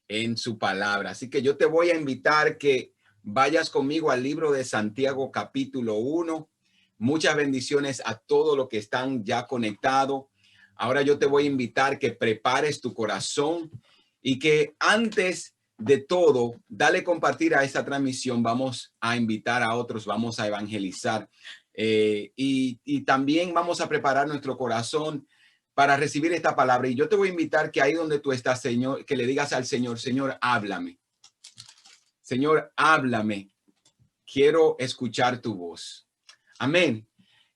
en su palabra. Así que yo te voy a invitar que vayas conmigo al libro de Santiago capítulo 1. Muchas bendiciones a todos los que están ya conectados. Ahora yo te voy a invitar que prepares tu corazón y que antes de todo, dale compartir a esta transmisión. Vamos a invitar a otros, vamos a evangelizar y también vamos a preparar nuestro corazón para recibir esta palabra. Y yo te voy a invitar que ahí donde tú estás, Señor, que le digas al Señor, Señor, háblame. Señor, háblame. Quiero escuchar tu voz. Amén.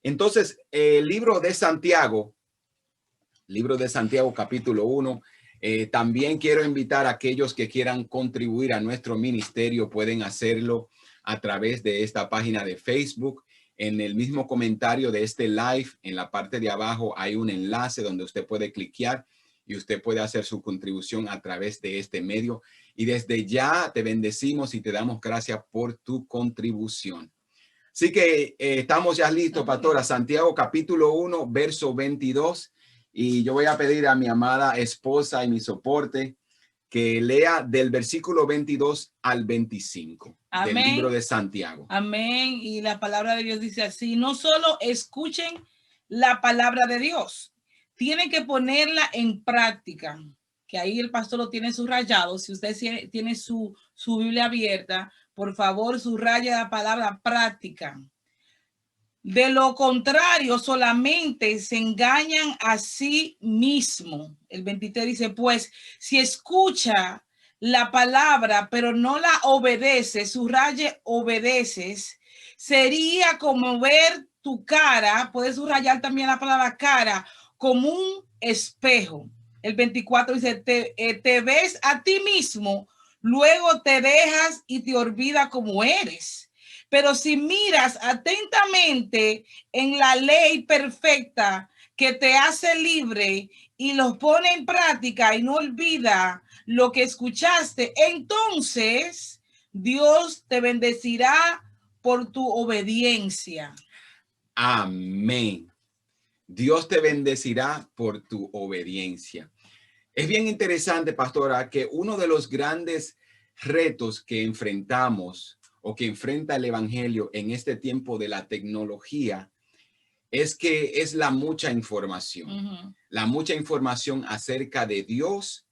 Entonces, el libro de Santiago capítulo 1. También quiero invitar a aquellos que quieran contribuir a nuestro ministerio. Pueden hacerlo a través de esta página de Facebook. En el mismo comentario de este live, en la parte de abajo hay un enlace donde usted puede cliquear y usted puede hacer su contribución a través de este medio. Y desde ya te bendecimos y te damos gracias por tu contribución. Así que estamos ya listos, pastora. Santiago capítulo 1, verso 22. Y yo voy a pedir a mi amada esposa y mi soporte que lea del versículo 22 al 25. Amén. Del libro de Santiago. Amén. Y la palabra de Dios dice así: no solo escuchen la palabra de Dios, tienen que ponerla en práctica. Que ahí el pastor lo tiene subrayado. Si usted tiene su Biblia abierta, por favor, subraya la palabra práctica. De lo contrario, solamente se engañan a sí mismo. El 23 dice, pues, si escucha la palabra, pero no la obedece, subraye obedeces, sería como ver tu cara, puedes subrayar también la palabra cara, como un espejo. El 24 dice, te ves a ti mismo, luego te dejas y te olvidas como eres. Pero si miras atentamente en la ley perfecta que te hace libre y los pone en práctica y no olvida lo que escuchaste, entonces Dios te bendecirá por tu obediencia. Amén. Dios te bendecirá por tu obediencia. Es bien interesante, pastora, que uno de los grandes retos que enfrentamos o que enfrenta el evangelio en este tiempo de la tecnología es que es la mucha información, la mucha información acerca de Dios,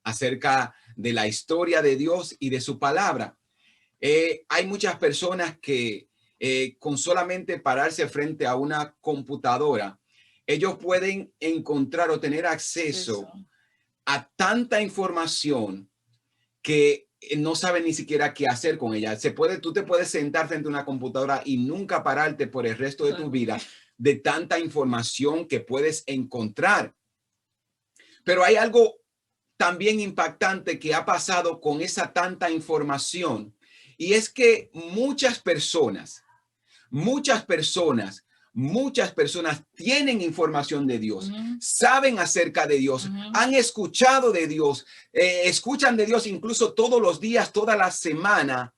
acerca de la historia de Dios y de su palabra. Hay muchas personas que con solamente pararse frente a una computadora, ellos pueden encontrar o tener acceso a tanta información que no saben ni siquiera qué hacer con ella. Tú te puedes sentar frente a una computadora y nunca pararte por el resto de tu vida de tanta información que puedes encontrar. Pero hay algo también impactante que ha pasado con esa tanta información, y es que muchas personas tienen información de Dios, saben acerca de Dios, han escuchado de Dios, escuchan de Dios incluso todos los días, toda la semana,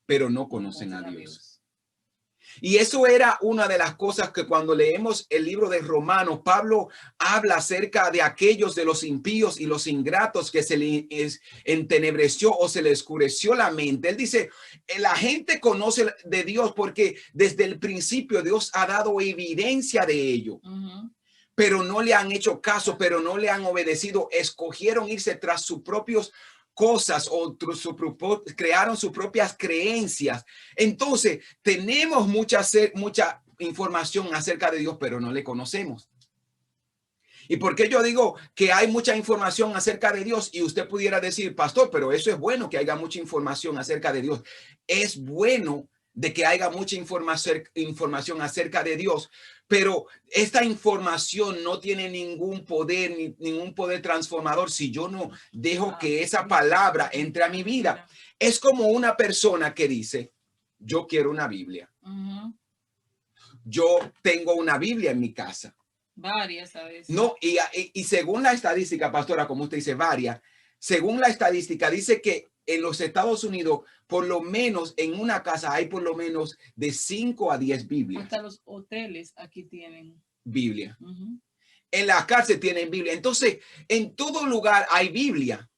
pero no conocen a Dios. Y eso era una de las cosas que cuando leemos el libro de Romanos, Pablo habla acerca de aquellos de los impíos y los ingratos que se les entenebreció o se les oscureció la mente. Él dice, la gente conoce de Dios porque desde el principio Dios ha dado evidencia de ello. Pero no le han hecho caso, pero no le han obedecido. Escogieron irse tras sus propios cosas o crearon sus propias creencias. Entonces tenemos mucha información acerca de Dios, pero no le conocemos. ¿Y por qué yo digo que hay mucha información acerca de Dios? Y usted pudiera decir, pastor, pero eso es bueno que haya mucha información acerca de Dios. Es bueno de que haya mucha información acerca de Dios, pero esta información no tiene ningún poder, ningún poder transformador si yo no dejo que esa palabra entre a mi vida. Es como una persona que dice, yo quiero una Biblia. Yo tengo una Biblia en mi casa. Varias a veces. No, y según la estadística, pastora, como usted dice, varias, según la estadística, dice que en los Estados Unidos, por lo menos en una casa hay por lo menos de 5 a 10 Biblias. Hasta los hoteles aquí tienen Biblia. En la cárcel tienen Biblia. Entonces, en todo lugar hay Biblia.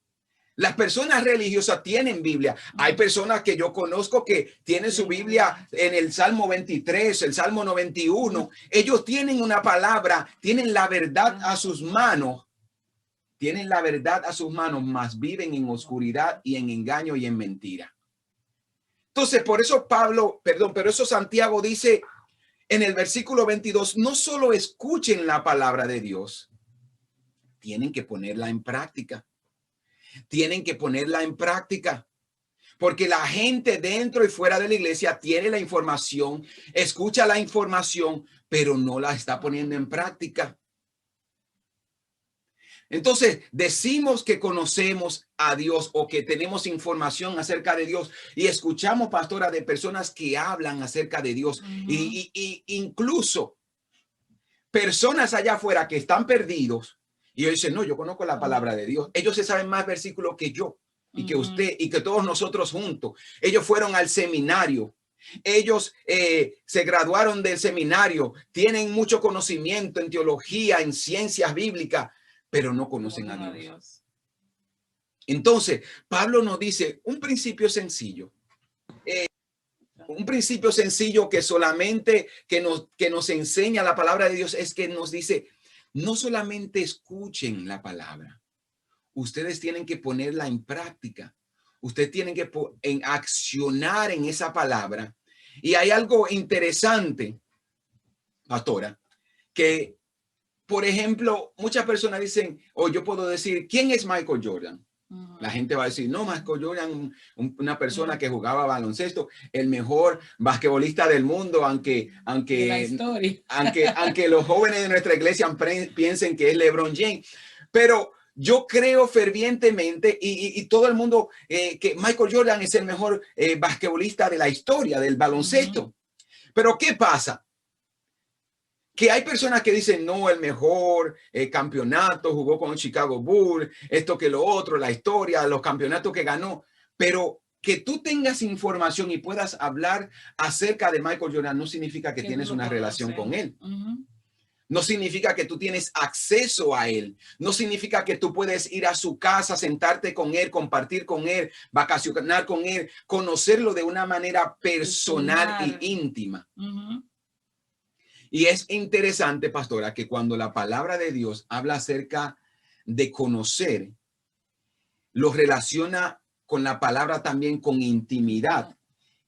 Las personas religiosas tienen Biblia. Hay personas que yo conozco que tienen su Biblia en el Salmo 23, el Salmo 91. Ellos tienen una palabra, tienen la verdad a sus manos. Tienen la verdad a sus manos, mas viven en oscuridad y en engaño y en mentira. Entonces, por eso pero eso Santiago dice en el versículo 22, no solo escuchen la palabra de Dios, tienen que ponerla en práctica. Tienen que ponerla en práctica, porque la gente dentro y fuera de la iglesia tiene la información, escucha la información, pero no la está poniendo en práctica. Entonces decimos que conocemos a Dios o que tenemos información acerca de Dios y escuchamos, pastora, de personas que hablan acerca de Dios y incluso personas allá afuera que están perdidos. Y ellos dicen, no, yo conozco la palabra de Dios. Ellos se saben más versículos que yo y que usted y que todos nosotros juntos. Ellos fueron al seminario. Ellos se graduaron del seminario. Tienen mucho conocimiento en teología, en ciencias bíblicas, pero no conocen a Dios. Entonces, Pablo nos dice un principio sencillo. Un principio sencillo que solamente que nos enseña la palabra de Dios es que nos dice, no solamente escuchen la palabra, ustedes tienen que ponerla en práctica. Ustedes tienen que accionar en esa palabra. Y hay algo interesante, pastora, que, por ejemplo, muchas personas dicen, o yo puedo decir, ¿quién es Michael Jordan? La gente va a decir, no, Michael Jordan, una persona que jugaba baloncesto, el mejor basquetbolista del mundo, aunque los jóvenes de nuestra iglesia piensen que es LeBron James. Pero yo creo fervientemente y todo el mundo que Michael Jordan es el mejor basquetbolista de la historia del baloncesto. Pero ¿qué pasa? Que hay personas que dicen, no, el mejor campeonato, jugó con Chicago Bulls, esto que lo otro, la historia, los campeonatos que ganó. Pero que tú tengas información y puedas hablar acerca de Michael Jordan no significa que tienes una relación con él. No significa que tú tienes acceso a él. No significa que tú puedes ir a su casa, sentarte con él, compartir con él, vacacionar con él, conocerlo de una manera personal y íntima. Y es interesante, pastora, que cuando la palabra de Dios habla acerca de conocer, lo relaciona con la palabra también con intimidad.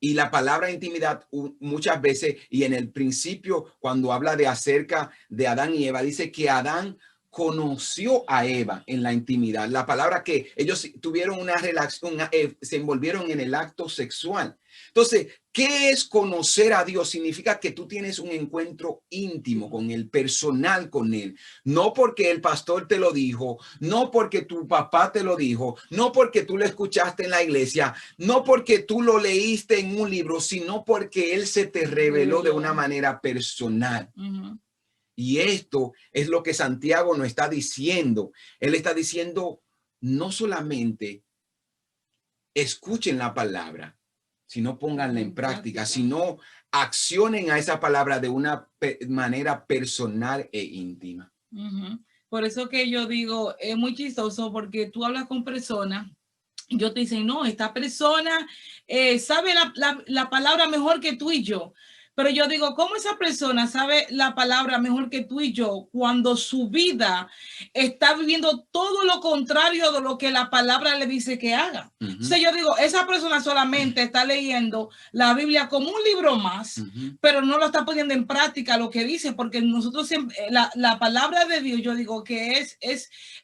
Y la palabra intimidad muchas veces, y en el principio, cuando habla de acerca de Adán y Eva, dice que Adán conoció a Eva en la intimidad. La palabra que ellos tuvieron una relación, se envolvieron en el acto sexual. Entonces, ¿qué es conocer a Dios? Significa que tú tienes un encuentro íntimo con él, personal con él. No porque el pastor te lo dijo, no porque tu papá te lo dijo, no porque tú lo escuchaste en la iglesia, no porque tú lo leíste en un libro, sino porque él se te reveló de una manera personal. Y esto es lo que Santiago nos está diciendo. Él está diciendo, no solamente escuchen la palabra, sino pónganla en práctica, sino accionen a esa palabra de una manera personal e íntima. Por eso que yo digo, es muy chistoso porque tú hablas con personas, yo te dicen, no, esta persona sabe la palabra mejor que tú y yo. Pero yo digo, ¿cómo esa persona sabe la palabra mejor que tú y yo cuando su vida está viviendo todo lo contrario de lo que la palabra le dice que haga? Entonces yo digo, esa persona solamente está leyendo la Biblia como un libro más, pero no lo está poniendo en práctica lo que dice, porque nosotros siempre, la palabra de Dios, yo digo que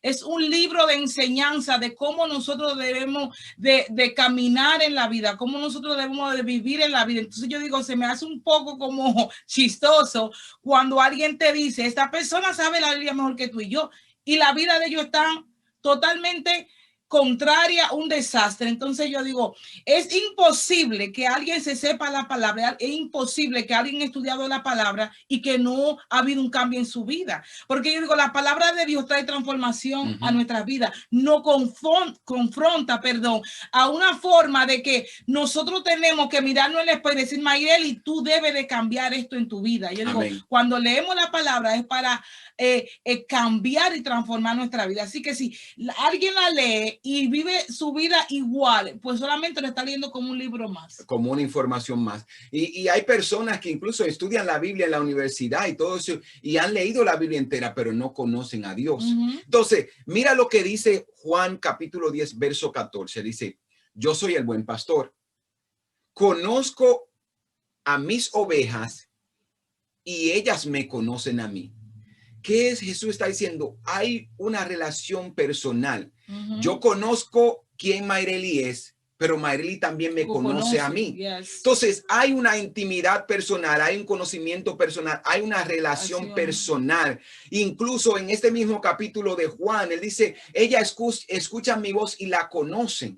es un libro de enseñanza de cómo nosotros debemos de caminar en la vida, cómo nosotros debemos de vivir en la vida. Entonces yo digo, se me hace un poco como chistoso cuando alguien te dice, esta persona sabe la Biblia mejor que tú y yo, y la vida de ellos está totalmente contraria, un desastre. Entonces yo digo, es imposible que alguien se sepa la palabra, es imposible que alguien haya estudiado la palabra y que no ha habido un cambio en su vida, porque yo digo, la palabra de Dios trae transformación a nuestras vidas, no confronta, a una forma de que nosotros tenemos que mirarnos en el espejo y decir, Mayreli, tú debes de cambiar esto en tu vida. Yo digo, cuando leemos la palabra es para cambiar y transformar nuestra vida. Así que si alguien la lee y vive su vida igual, pues solamente lo está leyendo como un libro más. Como una información más. Y hay personas que incluso estudian la Biblia en la universidad y todo eso, y han leído la Biblia entera, pero no conocen a Dios. Entonces, mira lo que dice Juan capítulo 10, verso 14. Dice, yo soy el buen pastor. Conozco a mis ovejas y ellas me conocen a mí. ¿Qué es? Jesús está diciendo, hay una relación personal. Yo conozco quién Mayreli es, pero Mayreli también me conoce a mí. Entonces, hay una intimidad personal, hay un conocimiento personal, hay una relación personal. Incluso en este mismo capítulo de Juan, él dice, ella escucha mi voz y la conocen.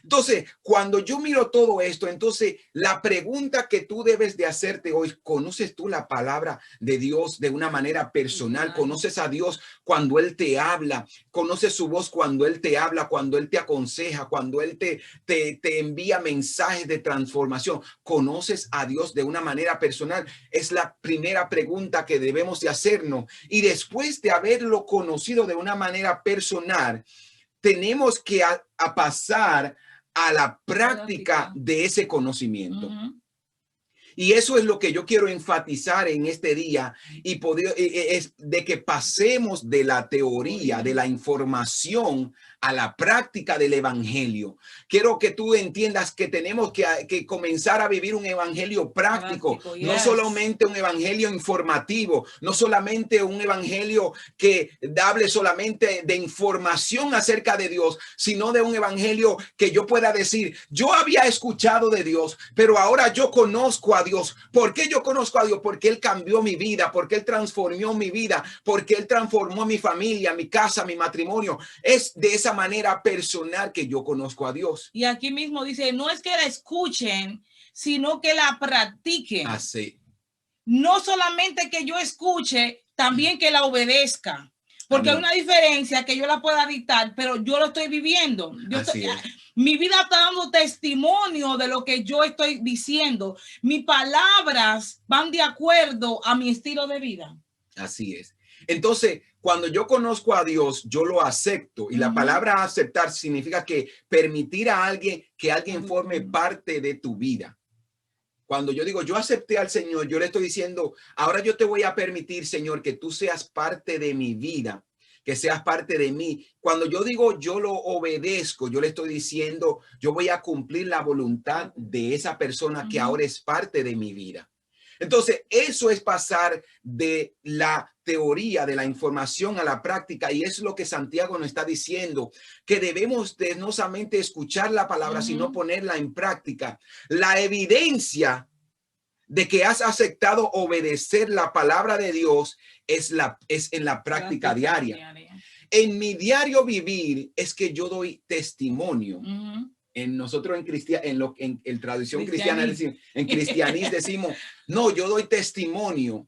Entonces, cuando yo miro todo esto, entonces la pregunta que tú debes de hacerte hoy, ¿conoces tú la palabra de Dios de una manera personal? ¿Conoces a Dios cuando Él te habla? ¿Conoces su voz cuando Él te habla, cuando Él te aconseja, cuando Él te envía mensajes de transformación? ¿Conoces a Dios de una manera personal? Es la primera pregunta que debemos de hacernos. Y después de haberlo conocido de una manera personal, tenemos que pasar a la práctica de ese conocimiento. Y eso es lo que yo quiero enfatizar en este día y poder, es de que pasemos de la teoría, de la información a la práctica del evangelio. Quiero que tú entiendas que tenemos que comenzar a vivir un evangelio práctico, no solamente un evangelio informativo, no solamente un evangelio que hable solamente de información acerca de Dios, sino de un evangelio que yo pueda decir, yo había escuchado de Dios, pero ahora yo conozco a Dios. ¿Por qué yo conozco a Dios? Porque Él cambió mi vida, porque Él transformó mi vida, porque Él transformó mi familia, mi casa, mi matrimonio. Es de esa manera personal que yo conozco a Dios. Y aquí mismo dice, no es que la escuchen, sino que la practiquen. Así. No solamente que yo escuche, también que la obedezca. Porque hay una diferencia que yo la pueda dictar, pero yo lo estoy viviendo. Mi vida está dando testimonio de lo que yo estoy diciendo. Mis palabras van de acuerdo a mi estilo de vida. Así es. Entonces, cuando yo conozco a Dios, yo lo acepto. Y la palabra aceptar significa que permitir a alguien que alguien forme parte de tu vida. Cuando yo digo, yo acepté al Señor, yo le estoy diciendo, ahora yo te voy a permitir, Señor, que tú seas parte de mi vida, que seas parte de mí. Cuando yo digo, yo lo obedezco, yo le estoy diciendo, yo voy a cumplir la voluntad de esa persona que ahora es parte de mi vida. Entonces, eso es pasar de la teoría, de la información a la práctica. Y es lo que Santiago nos está diciendo, que debemos de no solamente escuchar la palabra, sino ponerla en práctica. La evidencia de que has aceptado obedecer la palabra de Dios es en la práctica diaria. En mi diario vivir es que yo doy testimonio. En nosotros en tradición cristiana, en cristianismo decimos, no, yo doy testimonio,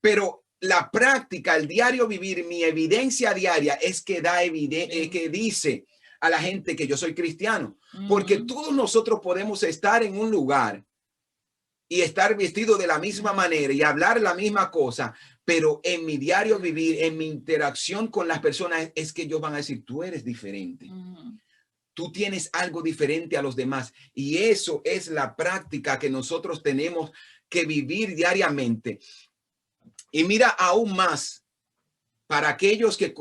pero la práctica, el diario vivir, mi evidencia diaria es que que dice a la gente que yo soy cristiano, porque todos nosotros podemos estar en un lugar y estar vestidos de la misma manera y hablar la misma cosa, pero en mi diario vivir, en mi interacción con las personas, es que ellos van a decir, tú eres diferente. Tú tienes algo diferente a los demás, y eso es la práctica que nosotros tenemos que vivir diariamente. Y mira, aún más para aquellos que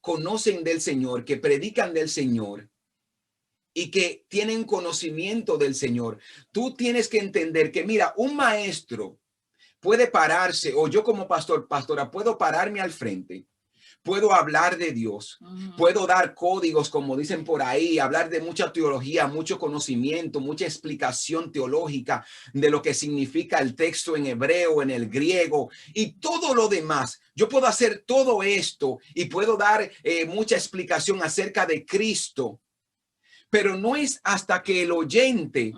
conocen del Señor, que predican del Señor y que tienen conocimiento del Señor. Tú tienes que entender que, mira, un maestro puede pararse, o yo como pastora, puedo pararme al frente. Puedo hablar de Dios, puedo dar códigos, como dicen por ahí, hablar de mucha teología, mucho conocimiento, mucha explicación teológica de lo que significa el texto en hebreo, en el griego y todo lo demás. Yo puedo hacer todo esto y puedo dar mucha explicación acerca de Cristo, pero no es hasta que el oyente,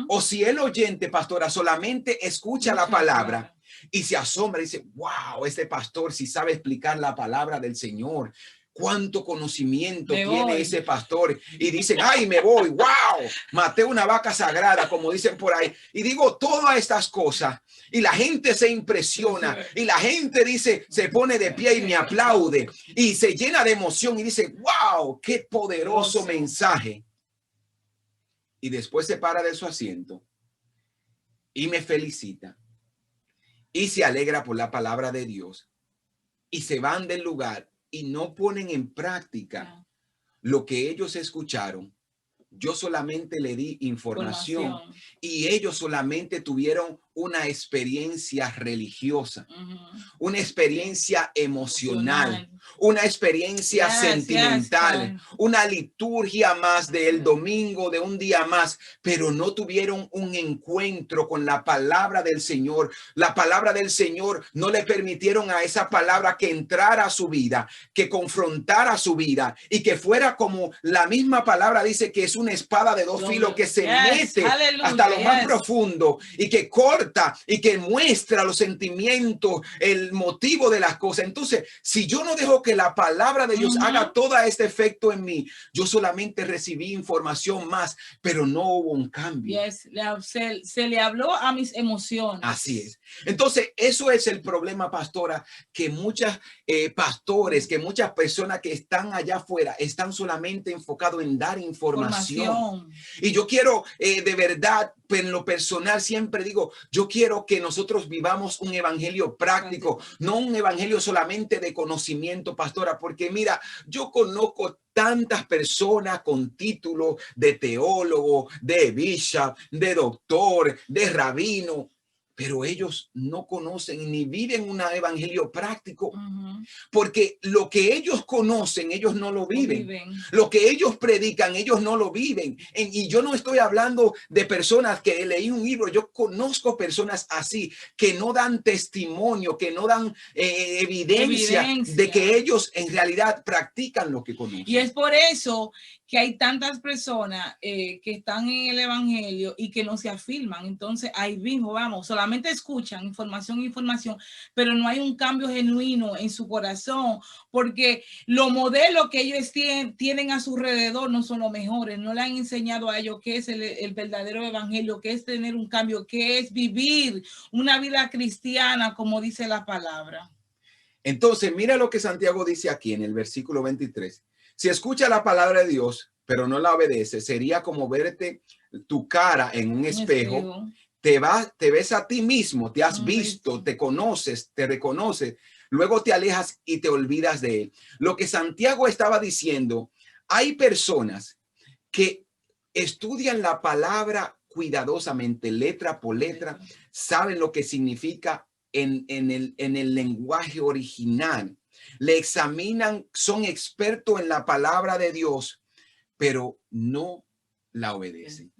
o si el oyente, pastora, solamente escucha la palabra y se asombra y dice, wow, este pastor sí sabe explicar la palabra del Señor. cuánto conocimiento tiene ese pastor. Y dicen, ay, me voy, wow, maté una vaca sagrada, como dicen por ahí. Y digo todas estas cosas. Y la gente se impresiona. Y la gente dice, se pone de pie y me aplaude. Y se llena de emoción y dice, wow, qué poderoso mensaje. Y después se para de su asiento y me felicita. Y se alegra por la palabra de Dios. Y se van del lugar y no ponen en práctica lo que ellos escucharon. Yo solamente le di información y ellos solamente tuvieron una experiencia religiosa, una experiencia emocional, una experiencia sentimental, una liturgia más del domingo, de un día más, pero no tuvieron un encuentro con la palabra del Señor. La palabra del Señor no le permitieron a esa palabra que entrara a su vida, que confrontara su vida y que fuera como la misma palabra dice que es una espada de dos filos que se mete hasta lo más profundo y que corta y que muestra los sentimientos, el motivo de las cosas. Entonces, si yo no dejo que la palabra de Dios haga todo este efecto en mí, yo solamente recibí información más, pero no hubo un cambio. Se le habló a mis emociones. Así es. Entonces, eso es el problema, pastora, que muchas pastores, que muchas personas que están allá afuera están solamente enfocados en dar información. Y yo quiero de verdad, en lo personal siempre digo, yo quiero que nosotros vivamos un evangelio práctico, no un evangelio solamente de conocimiento, pastora, porque mira, yo conozco tantas personas con título de teólogo, de bishop, de doctor, de rabino, pero ellos no conocen ni viven un evangelio práctico, porque lo que ellos conocen, ellos no lo viven. Lo que ellos predican, ellos no lo viven. Y yo no estoy hablando de personas que leí un libro, yo conozco personas así, que no dan testimonio, que no dan evidencia de que ellos en realidad practican lo que conocen. Y es por eso que hay tantas personas que están en el evangelio y que no se afirman. Entonces ahí mismo vamos, solamente escuchan información, pero no hay un cambio genuino en su corazón, porque los modelos que ellos tienen a su alrededor no son los mejores, no le han enseñado a ellos qué es el verdadero evangelio, qué es tener un cambio, qué es vivir una vida cristiana, como dice la palabra. Entonces, mira lo que Santiago dice aquí en el versículo 23. Si escucha la palabra de Dios, pero no la obedece, sería como verte tu cara en un espejo. Te ves a ti mismo, te has visto, te conoces, te reconoces, luego te alejas y te olvidas de él. Lo que Santiago estaba diciendo, hay personas que estudian la palabra cuidadosamente, letra por letra, saben lo que significa en el lenguaje original. Le examinan, son expertos en la palabra de Dios, pero no la obedecen.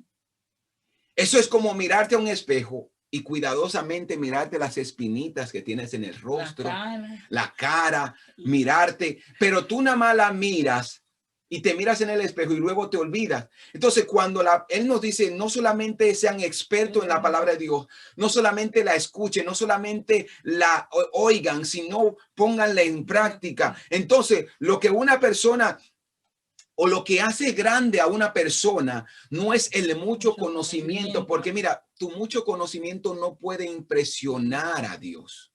Eso es como mirarte a un espejo y cuidadosamente mirarte las espinitas que tienes en el rostro, la cara, mirarte, pero tú nada más la miras y te miras en el espejo y luego te olvidas. Entonces, cuando él nos dice, no solamente sean expertos en la palabra de Dios, no solamente la escuchen, no solamente la oigan, sino pónganla en práctica. Entonces, lo que una persona o lo que hace grande a una persona no es el mucho conocimiento, porque mira, tu mucho conocimiento no puede impresionar a Dios.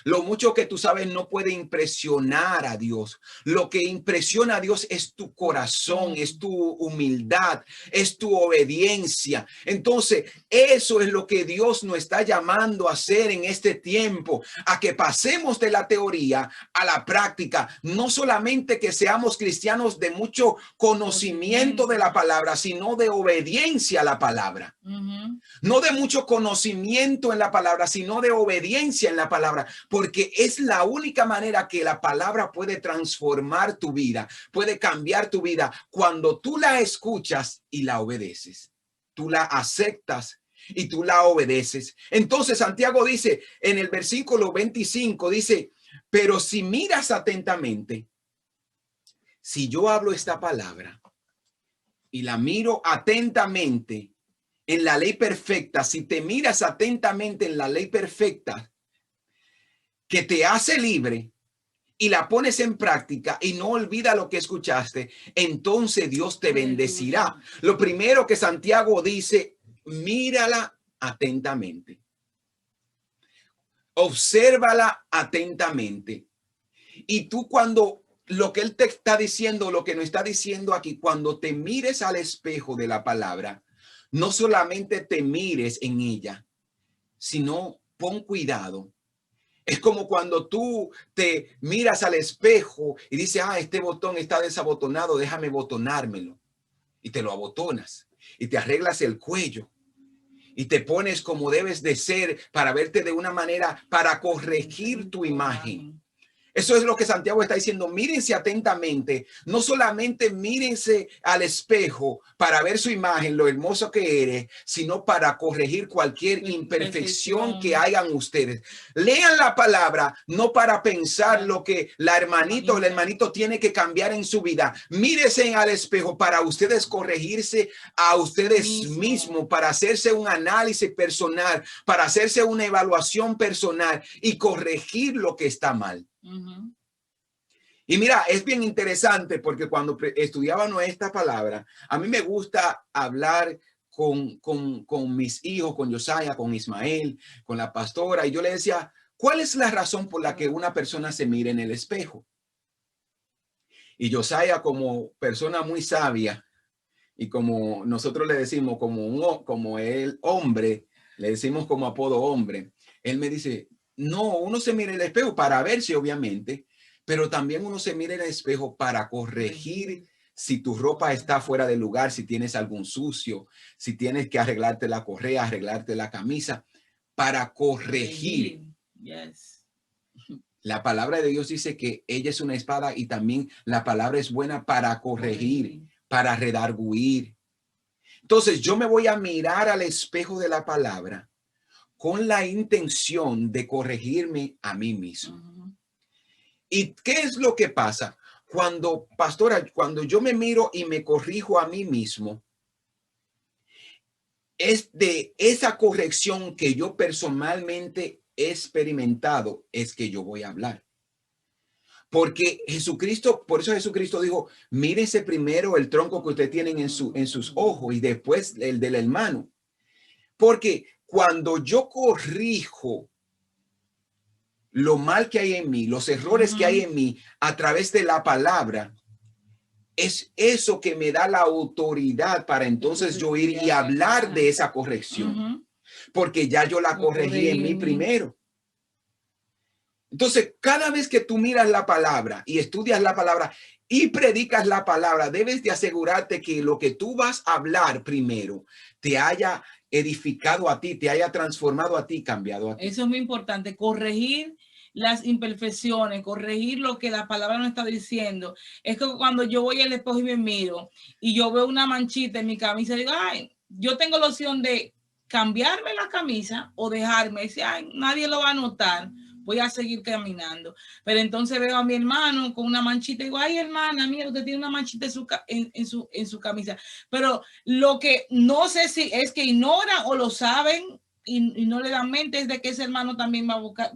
Lo mucho que tú sabes no puede impresionar a Dios. Lo que impresiona a Dios es tu corazón, es tu humildad, es tu obediencia. Entonces, eso es lo que Dios nos está llamando a hacer en este tiempo, a que pasemos de la teoría a la práctica. No solamente que seamos cristianos de mucho conocimiento de la palabra, sino de obediencia a la palabra. No de mucho conocimiento en la palabra, sino de obediencia en la palabra, porque es la única manera que la palabra puede transformar tu vida, puede cambiar tu vida cuando tú la escuchas y la obedeces. Tú la aceptas y tú la obedeces. Entonces Santiago dice en el versículo 25, dice, pero si miras atentamente, si yo hablo esta palabra y la miro atentamente, en la ley perfecta, si te miras atentamente en la ley perfecta que te hace libre y la pones en práctica y no olvida lo que escuchaste, entonces Dios te bendecirá. Lo primero que Santiago dice, mírala atentamente. Obsérvala atentamente. Y tú cuando lo que él te está diciendo, lo que nos está diciendo aquí, cuando te mires al espejo de la palabra, no solamente te mires en ella, sino pon cuidado. Es como cuando tú te miras al espejo y dices, este botón está desabotonado, déjame botonármelo. Y te lo abotonas y te arreglas el cuello y te pones como debes de ser para verte de una manera, para corregir tu imagen. Eso es lo que Santiago está diciendo. Mírense atentamente. No solamente mírense al espejo para ver su imagen, lo hermoso que eres, sino para corregir cualquier imperfección que hagan ustedes. Lean la palabra, no para pensar lo que la hermanita o el hermanito tiene que cambiar en su vida. Mírense al espejo para ustedes corregirse a ustedes mismos, para hacerse un análisis personal, para hacerse una evaluación personal y corregir lo que está mal. Y mira, es bien interesante porque cuando estudiábamos esta palabra, a mí me gusta hablar con mis hijos, con Josiah, con Ismael, con la pastora, y yo le decía, ¿cuál es la razón por la que una persona se mira en el espejo? Y Josiah, como persona muy sabia, y como nosotros le decimos, como el hombre, le decimos como apodo hombre, él me dice, no, uno se mira en el espejo para verse, obviamente, pero también uno se mira en el espejo para corregir si tu ropa está fuera de lugar, si tienes algún sucio, si tienes que arreglarte la correa, arreglarte la camisa, para corregir. Yes. La palabra de Dios dice que ella es una espada y también la palabra es buena para corregir, para redarguir. Entonces yo me voy a mirar al espejo de la palabra con la intención de corregirme a mí mismo. ¿Y qué es lo que pasa? Cuando yo me miro y me corrijo a mí mismo, es de esa corrección que yo personalmente he experimentado, es que yo voy a hablar. Porque Jesucristo, por eso Jesucristo dijo, mírese primero el tronco que usted tienen en sus ojos y después el del hermano. Porque cuando yo corrijo lo mal que hay en mí, los errores que hay en mí a través de la palabra, es eso que me da la autoridad para entonces yo ir y hablar de esa corrección. Porque ya yo la corregí en mí primero. Entonces, cada vez que tú miras la palabra y estudias la palabra y predicas la palabra, debes de asegurarte que lo que tú vas a hablar primero te haya edificado a ti, te haya transformado a ti, cambiado a ti. Eso es muy importante, corregir las imperfecciones, corregir lo que la palabra nos está diciendo. Es que cuando yo voy al espejo y me miro y yo veo una manchita en mi camisa, digo, ay, yo tengo la opción de cambiarme la camisa o dejarme, decir, ay, nadie lo va a notar, voy a seguir caminando. Pero entonces veo a mi hermano con una manchita y digo, ay, hermana, mira, usted tiene una manchita en su camisa. Pero lo que no sé si es que ignoran o lo saben y no le dan mente es de que ese hermano también va a buscar,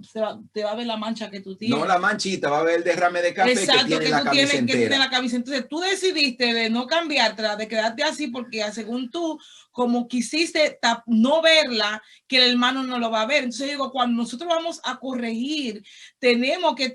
te va a ver la mancha que tú tienes. No la manchita, va a ver el derrame de café. Exacto, que tiene la camisa entera. La camisa. Entonces tú decidiste de no cambiártela, de quedarte así porque según tú, como quisiste no verla, que el hermano no lo va a ver. Entonces digo, cuando nosotros vamos a corregir, tenemos que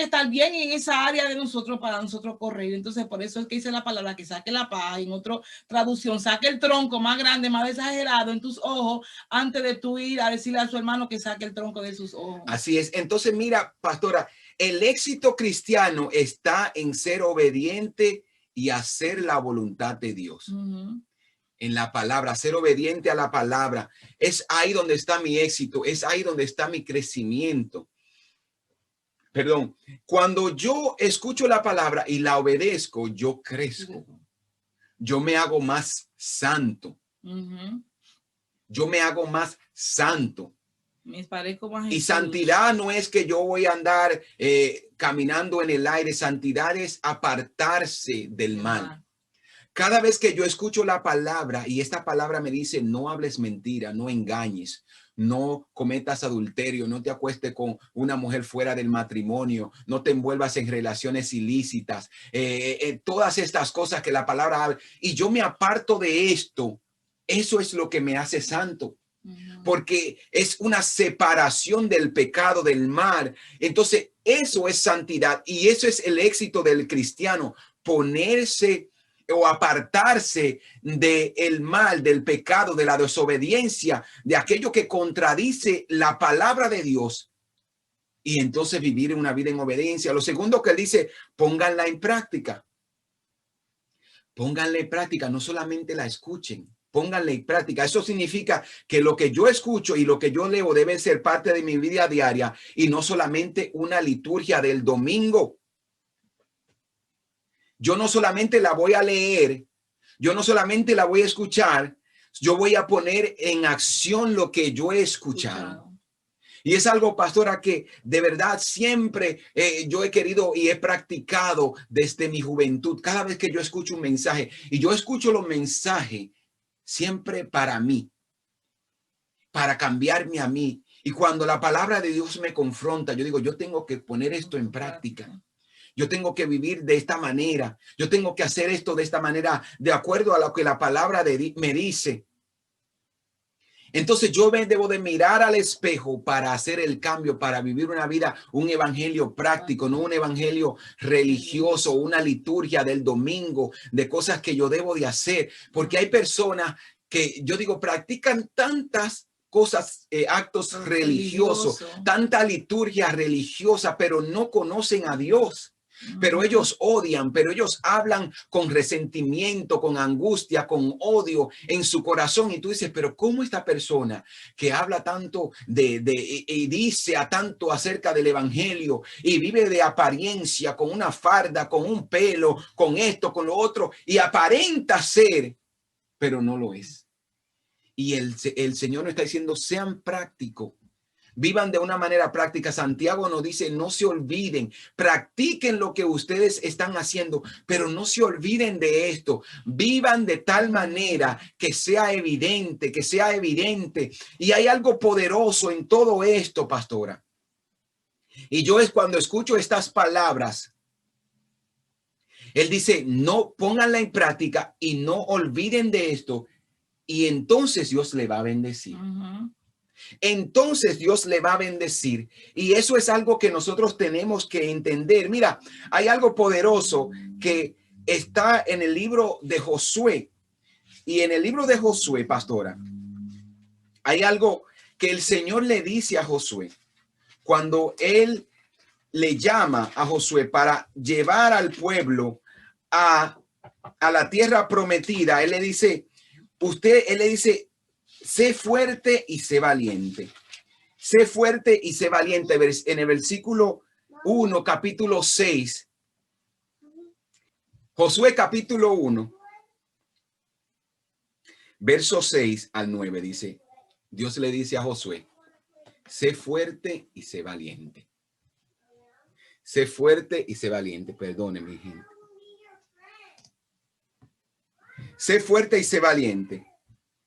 estar bien en esa área de nosotros para nosotros corregir. Entonces por eso es que dice la palabra que saque la paja, en otra traducción, saque el tronco más grande, más exagerado en tus ojos, antes de tú ir a decirle a su hermano que saque el tronco de sus ojos. Así es. Entonces mira, pastora, el éxito cristiano está en ser obediente y hacer la voluntad de Dios. En la palabra, ser obediente a la palabra. Es ahí donde está mi éxito, es ahí donde está mi crecimiento. Perdón, cuando yo escucho la palabra y la obedezco, yo crezco. Yo me hago más santo. Yo me hago más santo. Me parezco más y santidad no es que yo voy a andar caminando en el aire. Santidad es apartarse del mal. Cada vez que yo escucho la palabra y esta palabra me dice, no hables mentira, no engañes, no cometas adulterio, no te acuestes con una mujer fuera del matrimonio, no te envuelvas en relaciones ilícitas, todas estas cosas que la palabra habla, y yo me aparto de esto, eso es lo que me hace santo. Porque es una separación del pecado, del mal. Entonces, eso es santidad y eso es el éxito del cristiano, ponerse o apartarse del mal, del pecado, de la desobediencia, de aquello que contradice la palabra de Dios y entonces vivir una vida en obediencia. Lo segundo que él dice, pónganla en práctica. Pónganla en práctica, no solamente la escuchen. Pónganle en práctica. Eso significa que lo que yo escucho y lo que yo leo debe ser parte de mi vida diaria y no solamente una liturgia del domingo. Yo no solamente la voy a leer, yo no solamente la voy a escuchar, yo voy a poner en acción lo que yo he escuchado. Y es algo, pastora, que de verdad siempre yo he querido y he practicado desde mi juventud. Cada vez que yo escucho un mensaje y yo escucho los mensajes siempre para mí, para cambiarme a mí. Y cuando la palabra de Dios me confronta, yo digo, yo tengo que poner esto en práctica. Yo tengo que vivir de esta manera. Yo tengo que hacer esto de esta manera, de acuerdo a lo que la palabra me dice. Entonces yo debo de mirar al espejo para hacer el cambio, para vivir una vida, un evangelio práctico, no un evangelio religioso, una liturgia del domingo, de cosas que yo debo de hacer. Porque hay personas que yo digo, practican tantas cosas, actos religiosos, tanta liturgia religiosa, pero no conocen a Dios. Pero ellos odian, pero ellos hablan con resentimiento, con angustia, con odio en su corazón. Y tú dices, pero ¿cómo esta persona que habla tanto y dice a tanto acerca del evangelio y vive de apariencia, con una farda, con un pelo, con esto, con lo otro, y aparenta ser, pero no lo es? Y el Señor nos está diciendo, sean prácticos. Vivan de una manera práctica. Santiago nos dice, no se olviden, practiquen lo que ustedes están haciendo, pero no se olviden de esto. Vivan de tal manera que sea evidente, que sea evidente. Y hay algo poderoso en todo esto, pastora. Y yo es cuando escucho estas palabras, él dice, no, pónganla en práctica y no olviden de esto. Y entonces Dios le va a bendecir. Entonces Dios le va a bendecir. Y eso es algo que nosotros tenemos que entender. Mira, hay algo poderoso que está en el libro de Josué. Y en el libro de Josué, pastora, hay algo que el Señor le dice a Josué cuando él le llama a Josué para llevar al pueblo a la tierra prometida. Él le dice, sé fuerte y sé valiente. Sé fuerte y sé valiente. En el versículo 1, capítulo 6. Josué capítulo 1, verso 6 al 9 dice, Dios le dice a Josué, sé fuerte y sé valiente. Sé fuerte y sé valiente. Perdónenme, gente. Sé fuerte y sé valiente.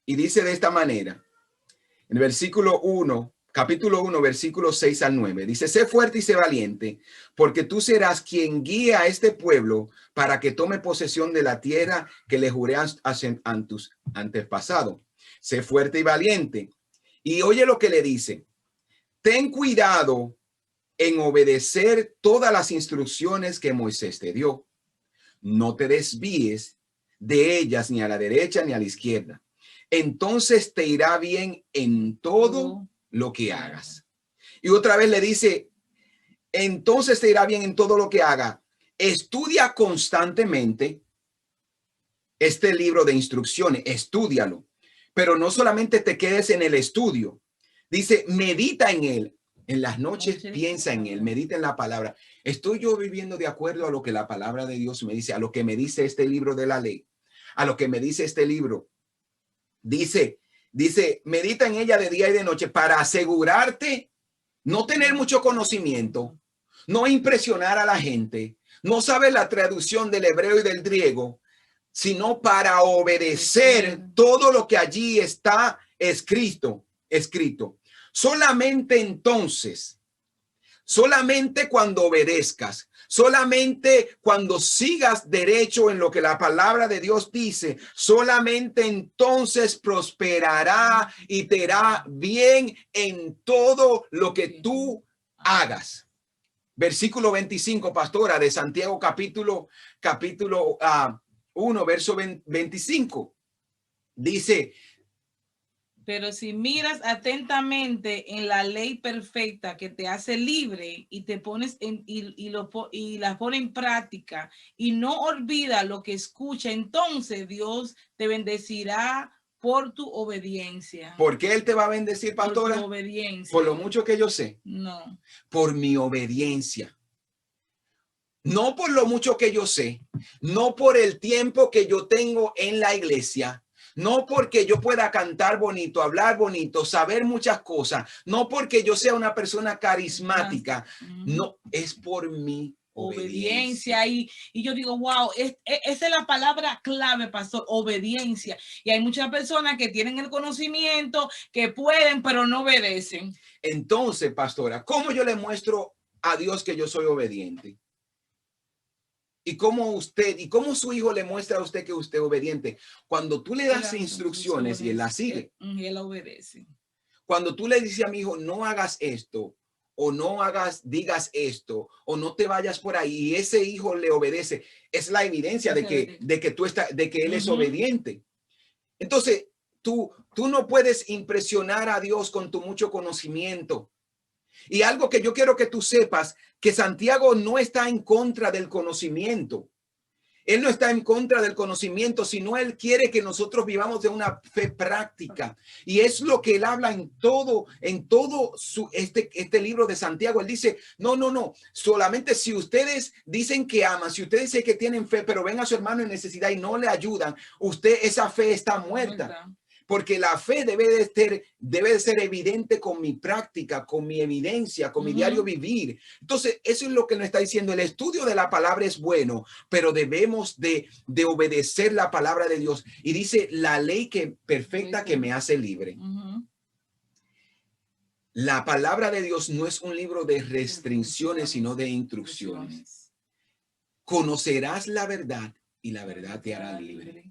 Y dice de esta manera, en el versículo 1, capítulo 1, versículo 6 al 9, dice, sé fuerte y sé valiente, porque tú serás quien guíe a este pueblo para que tome posesión de la tierra que le juré a tus antepasados. Sé fuerte y valiente. Y oye lo que le dice, ten cuidado en obedecer todas las instrucciones que Moisés te dio. No te desvíes de ellas ni a la derecha ni a la izquierda. Entonces te irá bien en todo lo que hagas. Y otra vez le dice, entonces te irá bien en todo lo que haga. Estudia constantemente este libro de instrucciones, estúdialo, pero no solamente te quedes en el estudio. Dice, medita en él. En las noches piensa en él, medita en la palabra. ¿Estoy yo viviendo de acuerdo a lo que la palabra de Dios me dice, a lo que me dice este libro de la ley, a lo que me dice este libro? Dice, medita en ella de día y de noche para asegurarte, no tener mucho conocimiento, no impresionar a la gente, no saber la traducción del hebreo y del griego, sino para obedecer todo lo que allí está escrito. Solamente entonces, solamente cuando obedezcas, solamente cuando sigas derecho en lo que la palabra de Dios dice, solamente entonces prosperará y te irá bien en todo lo que tú hagas. Versículo 25, pastora, de Santiago capítulo 1, verso 25. Dice: pero si miras atentamente en la ley perfecta que te hace libre y te pones y la pone en práctica y no olvida lo que escucha, entonces Dios te bendecirá por tu obediencia. ¿Por qué Él te va a bendecir, pastora? Por tu obediencia. Por lo mucho que yo sé. No. Por mi obediencia. No por lo mucho que yo sé, no por el tiempo que yo tengo en la iglesia, no porque yo pueda cantar bonito, hablar bonito, saber muchas cosas, no porque yo sea una persona carismática, no, es por mi obediencia. Y yo digo, wow, esa es la palabra clave, pastor, obediencia. Y hay muchas personas que tienen el conocimiento, que pueden, pero no obedecen. Entonces, pastora, ¿cómo yo le muestro a Dios que yo soy obediente? ¿Y cómo su hijo le muestra a usted que usted es obediente? Cuando tú le das instrucciones y él las sigue. Y él obedece. Cuando tú le dices a mi hijo, no hagas esto, o no digas esto, o no te vayas por ahí, y ese hijo le obedece, es la evidencia de que él es obediente. Entonces, tú no puedes impresionar a Dios con tu mucho conocimiento. Y algo que yo quiero que tú sepas, que Santiago no está en contra del conocimiento. Él no está en contra del conocimiento, sino él quiere que nosotros vivamos de una fe práctica. Y es lo que él habla en todo este libro de Santiago. Él dice, no, solamente si ustedes dicen que aman, si ustedes dicen que tienen fe, pero ven a su hermano en necesidad y no le ayudan, esa fe está muerta. Porque la fe debe de ser evidente con mi práctica, con mi evidencia, con mi diario vivir. Entonces, eso es lo que nos está diciendo. El estudio de la palabra es bueno, pero debemos de obedecer la palabra de Dios. Y dice, la ley perfecta que me hace libre. La palabra de Dios no es un libro de restricciones, sino de instrucciones. Conocerás la verdad y la verdad te hará libre.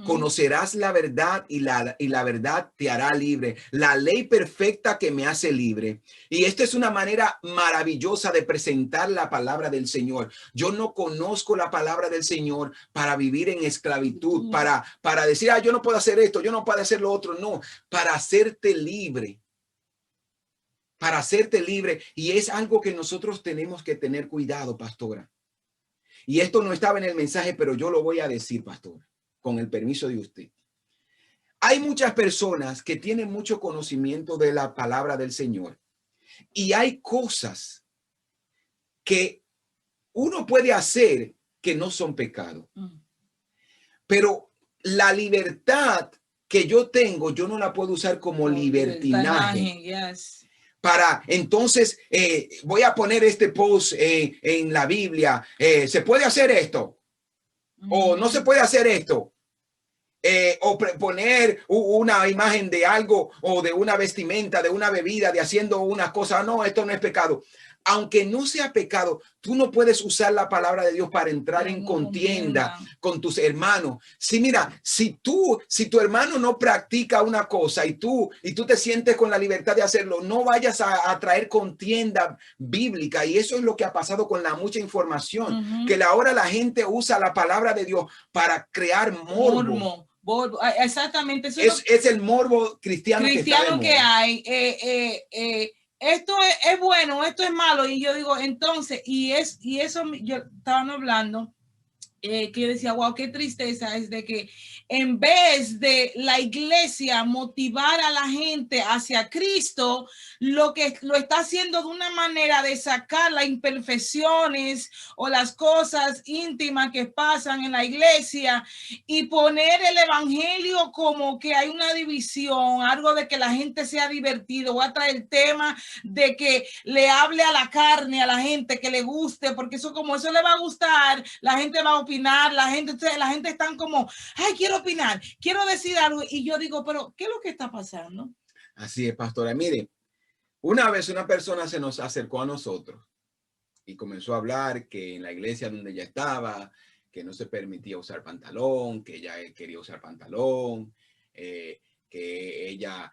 Conocerás la verdad y la verdad te hará libre. La ley perfecta que me hace libre. Y esta es una manera maravillosa de presentar la palabra del Señor. Yo no conozco la palabra del Señor para vivir en esclavitud, para decir, yo no puedo hacer esto, yo no puedo hacer lo otro. No, para hacerte libre. Para hacerte libre. Y es algo que nosotros tenemos que tener cuidado, pastora. Y esto no estaba en el mensaje, pero yo lo voy a decir, pastora, con el permiso de usted. Hay muchas personas que tienen mucho conocimiento de la palabra del Señor y hay cosas que uno puede hacer que no son pecado. Pero la libertad que yo tengo, yo no la puedo usar como libertinaje. Para entonces, voy a poner este post en la Biblia. ¿Se puede hacer esto? O no se puede hacer esto. O poner una imagen de algo o de una vestimenta, de una bebida, de haciendo una cosa. No, esto no es pecado. Aunque no sea pecado, tú no puedes usar la palabra de Dios para entrar en contienda con tus hermanos. Sí, mira, si tu hermano no practica una cosa y tú te sientes con la libertad de hacerlo, no vayas a traer contienda bíblica. Y eso es lo que ha pasado con la mucha información, que ahora la gente usa la palabra de Dios para crear morbo. Exactamente. Eso es el morbo cristiano que hay. Esto es bueno, esto es malo. Y yo digo, entonces, y eso yo estaba hablando, que yo decía, wow, qué tristeza es de que en vez de la iglesia motivar a la gente hacia Cristo, lo está haciendo de una manera de sacar las imperfecciones o las cosas íntimas que pasan en la iglesia y poner el evangelio como que hay una división, algo de que la gente sea divertido. Voy a traer el tema de que le hable a la carne, a la gente, que le guste, porque eso le va a gustar, la gente va a opinar, la gente están como, ay, quiero opinar, quiero decir algo. Y yo digo, pero ¿qué es lo que está pasando? Así es, pastora. Mire, una vez una persona se nos acercó a nosotros y comenzó a hablar que en la iglesia donde ella estaba, que no se permitía usar pantalón, que ella quería usar pantalón, que ella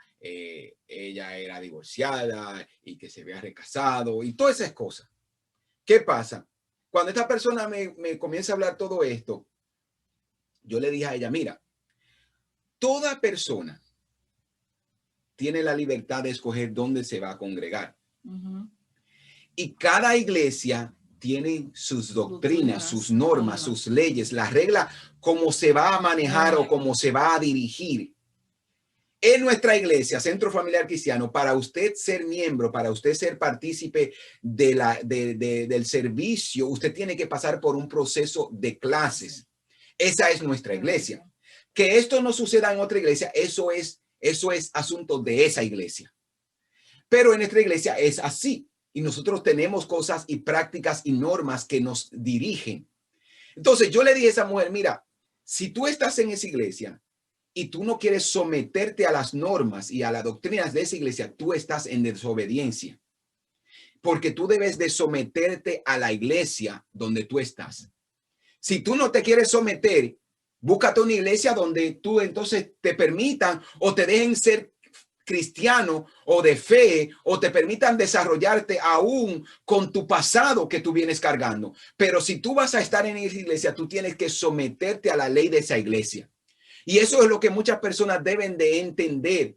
era divorciada y que se había recasado y todas esas cosas. ¿Qué pasa? Cuando esta persona me comienza a hablar todo esto, yo le dije a ella, mira, toda persona tiene la libertad de escoger dónde se va a congregar. Y cada iglesia tiene sus doctrinas, sus normas, sus leyes, las reglas, cómo se va a manejar o cómo se va a dirigir. En nuestra iglesia, Centro Familiar Cristiano, para usted ser miembro, para usted ser partícipe del servicio, usted tiene que pasar por un proceso de clases. Esa es nuestra iglesia. Que esto no suceda en otra iglesia, eso es asunto de esa iglesia. Pero en nuestra iglesia es así. Y nosotros tenemos cosas y prácticas y normas que nos dirigen. Entonces yo le dije a esa mujer, mira, si tú estás en esa iglesia y tú no quieres someterte a las normas y a las doctrinas de esa iglesia, tú estás en desobediencia. Porque tú debes de someterte a la iglesia donde tú estás. Si tú no te quieres someter, búscate una iglesia donde tú entonces te permitan o te dejen ser cristiano o de fe o te permitan desarrollarte aún con tu pasado que tú vienes cargando. Pero si tú vas a estar en esa iglesia, tú tienes que someterte a la ley de esa iglesia. Y eso es lo que muchas personas deben de entender,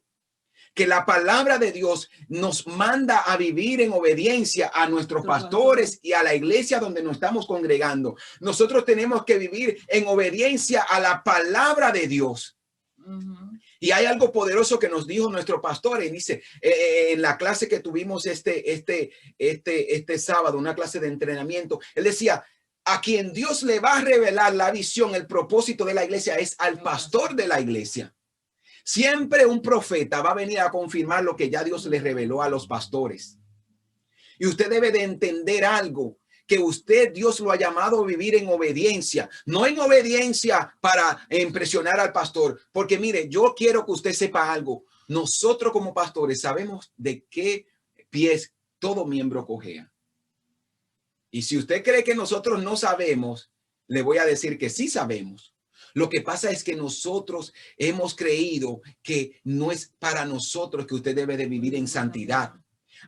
que la palabra de Dios nos manda a vivir en obediencia a nuestros pastores y a la iglesia donde nos estamos congregando. Nosotros tenemos que vivir en obediencia a la palabra de Dios. Y hay algo poderoso que nos dijo nuestro pastor y dice en la clase que tuvimos este sábado, una clase de entrenamiento, él decía, a quien Dios le va a revelar la visión, el propósito de la iglesia es al pastor de la iglesia. Siempre un profeta va a venir a confirmar lo que ya Dios le reveló a los pastores. Y usted debe de entender algo, que usted, Dios lo ha llamado a vivir en obediencia, no en obediencia para impresionar al pastor. Porque mire, yo quiero que usted sepa algo. Nosotros como pastores sabemos de qué pies todo miembro cojea. Y si usted cree que nosotros no sabemos, le voy a decir que sí sabemos. Lo que pasa es que nosotros hemos creído que no es para nosotros que usted debe de vivir en santidad.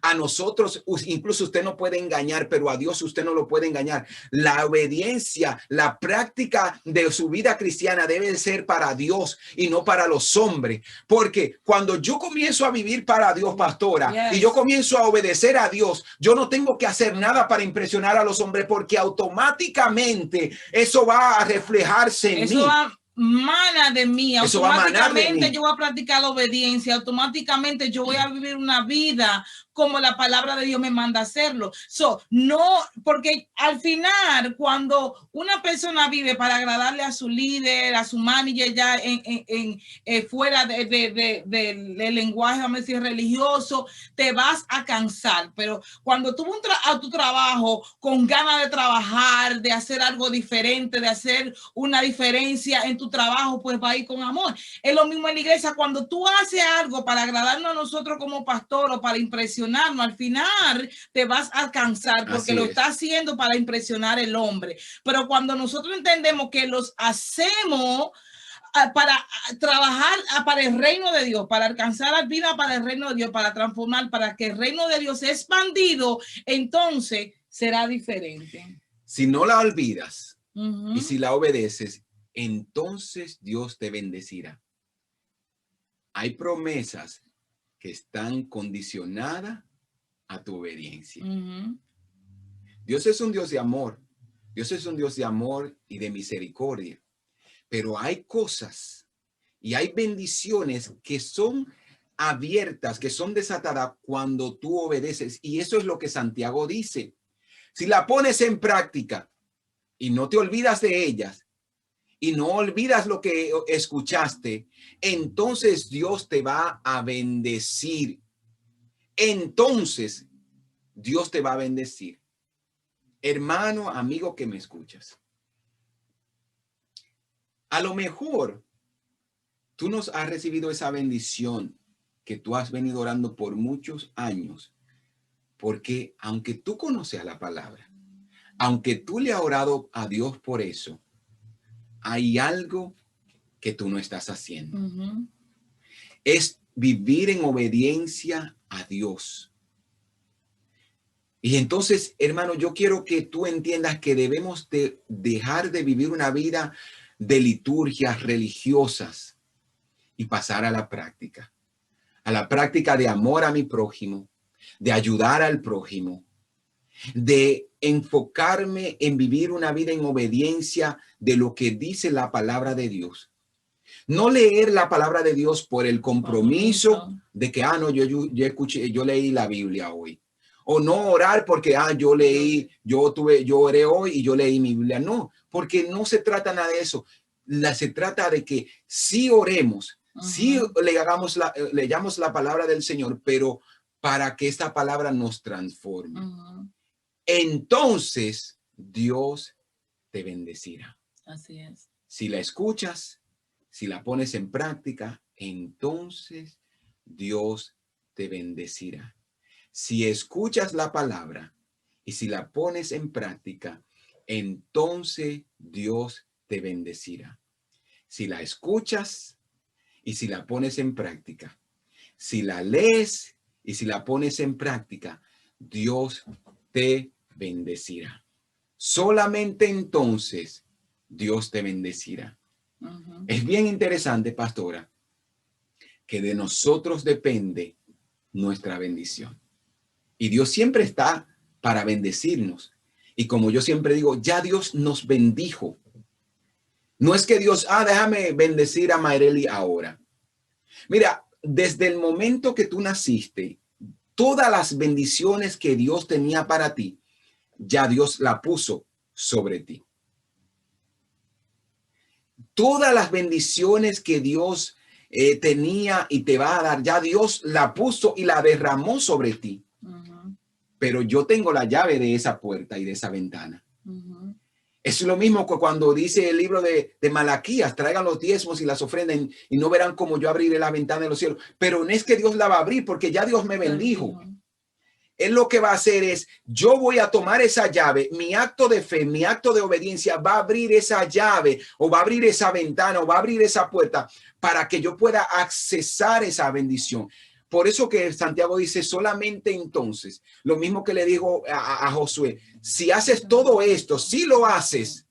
A nosotros, incluso usted no puede engañar, pero a Dios usted no lo puede engañar. La obediencia, la práctica de su vida cristiana debe ser para Dios y no para los hombres. Porque cuando yo comienzo a vivir para Dios, pastora, y yo comienzo a obedecer a Dios, yo no tengo que hacer nada para impresionar a los hombres, porque automáticamente eso va a reflejarse en mí. Mana de mí, automáticamente yo voy a practicar la obediencia, automáticamente yo voy a vivir una vida como la palabra de Dios me manda a hacerlo. No, porque al final, cuando una persona vive para agradarle a su líder, a su manager, ya fuera del lenguaje, vamos a decir, religioso, te vas a cansar. Pero cuando tú vas a tu trabajo con ganas de trabajar, de hacer algo diferente, de hacer una diferencia en tu trabajo, pues va a ir con amor. Es lo mismo en la iglesia. Cuando tú haces algo para agradarnos a nosotros como pastor o para impresionarnos, al final te vas a cansar porque lo está haciendo para impresionar al hombre. Pero cuando nosotros entendemos que los hacemos para trabajar para el reino de Dios, para alcanzar la vida para el reino de Dios, para transformar, para que el reino de Dios sea expandido, entonces será diferente. Si no la olvidas y si la obedeces, entonces Dios te bendecirá. Hay promesas que están condicionadas a tu obediencia. Dios es un Dios de amor. Dios es un Dios de amor y de misericordia. Pero hay cosas y hay bendiciones que son abiertas, que son desatadas cuando tú obedeces. Y eso es lo que Santiago dice. Si la pones en práctica y no te olvidas de ellas, y no olvidas lo que escuchaste, entonces Dios te va a bendecir. Entonces Dios te va a bendecir. Hermano, amigo que me escuchas, A lo mejor tú nos has recibido esa bendición que tú has venido orando por muchos años, porque aunque tú conoces la palabra, aunque tú le has orado a Dios por eso, hay algo que tú no estás haciendo. Es vivir en obediencia a Dios. Y entonces, hermano, yo quiero que tú entiendas que debemos de dejar de vivir una vida de liturgias religiosas y pasar a la práctica de amor a mi prójimo, de ayudar al prójimo, de enfocarme en vivir una vida en obediencia de lo que dice la palabra de Dios. No leer la palabra de Dios por el compromiso de que, no, yo leí la Biblia hoy. O no orar porque, yo oré hoy y yo leí mi Biblia. No, porque no se trata nada de eso. Se trata de que sí oremos, sí leamos la palabra del Señor, pero para que esta palabra nos transforme. Entonces Dios te bendecirá. Así es. Si la escuchas, si la pones en práctica, entonces Dios te bendecirá. Si escuchas la palabra y si la pones en práctica, entonces Dios te bendecirá. Si la escuchas y si la pones en práctica, si la lees y si la pones en práctica, Dios te bendecirá. Solamente entonces Dios te bendecirá. Es bien interesante, pastora, que de nosotros depende nuestra bendición. Y Dios siempre está para bendecirnos. Y como yo siempre digo, ya Dios nos bendijo. No es que Dios, déjame bendecir a Mayreli ahora. Mira, desde el momento que tú naciste, todas las bendiciones que Dios tenía para ti, ya Dios la puso sobre ti. Todas las bendiciones que Dios tenía y te va a dar, ya Dios la puso y la derramó sobre ti. Pero yo tengo la llave de esa puerta y de esa ventana. Es lo mismo que cuando dice el libro de Malaquías, traigan los diezmos y las ofrendas y no verán como yo abriré la ventana de los cielos. Pero no es que Dios la va a abrir porque ya Dios me bendijo. Él lo que va a hacer es, yo voy a tomar esa llave, mi acto de fe, mi acto de obediencia va a abrir esa llave o va a abrir esa ventana o va a abrir esa puerta para que yo pueda accesar esa bendición. Por eso que Santiago dice solamente entonces, lo mismo que le dijo a Josué, si haces todo esto, si lo haces,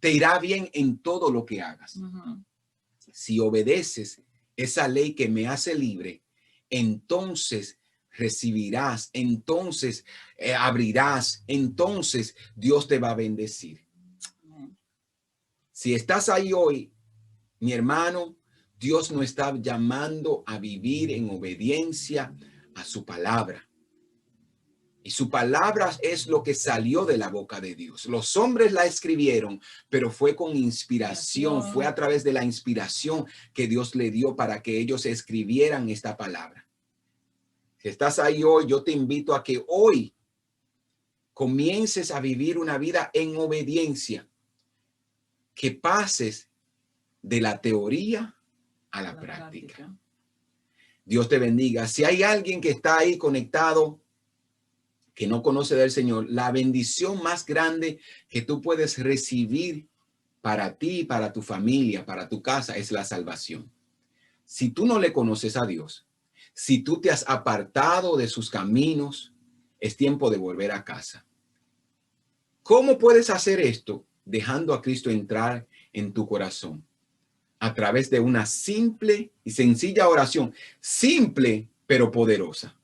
te irá bien en todo lo que hagas. Si obedeces esa ley que me hace libre, entonces recibirás, entonces abrirás, entonces Dios te va a bendecir. Si estás ahí hoy, mi hermano, Dios nos está llamando a vivir en obediencia a su palabra. Y su palabra es lo que salió de la boca de Dios. Los hombres la escribieron, pero fue con inspiración, fue a través de la inspiración que Dios le dio para que ellos escribieran esta palabra. Si estás ahí hoy, yo te invito a que hoy comiences a vivir una vida en obediencia, que pases de la teoría a la práctica. Dios te bendiga. Si hay alguien que está ahí conectado, que no conoce del Señor, la bendición más grande que tú puedes recibir para ti, para tu familia, para tu casa, es la salvación. Si tú no le conoces a Dios, si tú te has apartado de sus caminos, es tiempo de volver a casa. ¿Cómo puedes hacer esto? Dejando a Cristo entrar en tu corazón a través de una simple y sencilla oración, simple pero poderosa.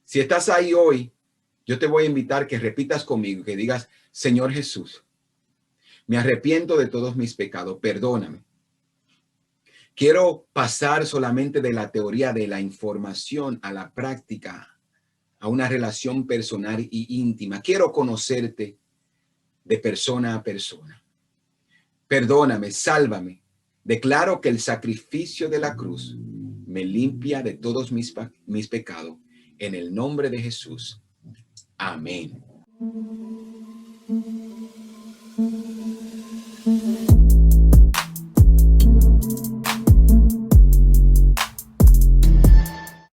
Si estás ahí hoy, yo te voy a invitar que repitas conmigo, que digas, Señor Jesús, me arrepiento de todos mis pecados, perdóname. Quiero pasar solamente de la teoría de la información a la práctica, a una relación personal y íntima. Quiero conocerte de persona a persona. Perdóname, sálvame. Declaro que el sacrificio de la cruz me limpia de todos mis pecados. En el nombre de Jesús. Amén.